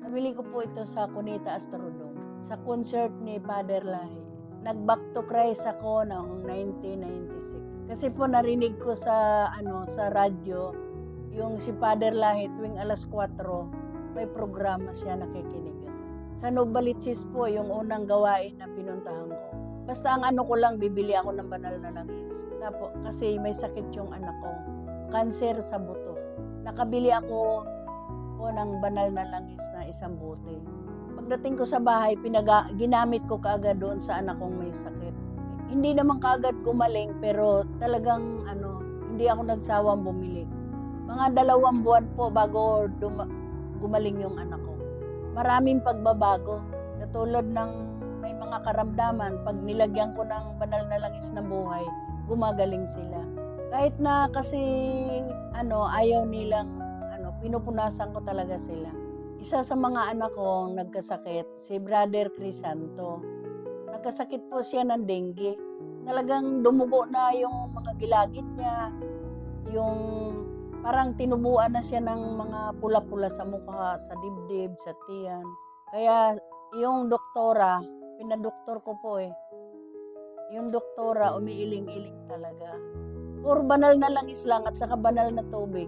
Nabili ko po ito sa Cuneta Astrodome, sa concert ni Father Lahi. Nag-back to Christ ako noong 1996. Kasi po narinig ko sa radyo, yung si Father Lahi tuwing alas 4, may programa siya nakikinig ako. Sa Novaliches po, yung unang gawain na pinuntahan ko. Basta ang ano ko lang, bibili ako ng banal na langis. Tapos, kasi may sakit yung anak ko, kanser sa buto. Nakabili ako ng banal na langis na isang bote. Pagdating ko sa bahay, ginamit ko kaagad doon sa anak kong may sakit. Hindi naman kaagad gumaling, pero talagang hindi ako nagsawang bumili. Mga 2 buwan po bago gumaling yung anak ko. Maraming pagbabago. Katulad ng may mga karamdaman, pag nilagyan ko ng banal na langis na buhay, gumagaling sila. Kahit na kasi ayaw nilang pinupunasan ko talaga sila. Isa sa mga anak ko nagkasakit, si Brother Crisanto. Nagkasakit po siya ng dengue. Talagang dumugo na yung mga gilagid niya, yung parang tinubuan na siya ng mga pula-pula sa mukha, sa dibdib, sa tiyan. Kaya yung doktora, pinadoktor ko po yung doktora umiiling-iling talaga. Puro banal na langis lang at saka banal na tubig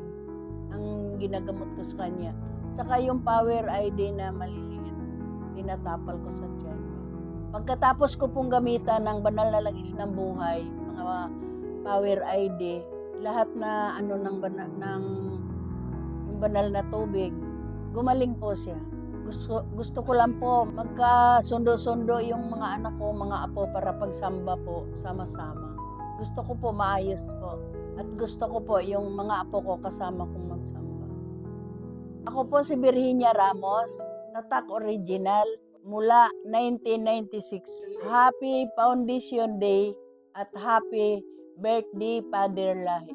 ang ginagamot ko sa kanya. Saka yung Power ID na maliliit, tinatapal ko sa tiyan niya. Pagkatapos ko pong gamitan ng banal na langis ng buhay, mga Power ID, lahat na yung banal na tubig, gumaling po siya. Gusto ko lang po magkasundo-sundo yung mga anak ko, mga apo, para pagsamba po sama-sama. Gusto ko po maayos po. At gusto ko po yung mga apo ko kasama kong magsamba. Ako po si Virginia Ramos, Tatak Original, mula 1996. Happy Foundation Day at Happy Birthday, Father Lahi.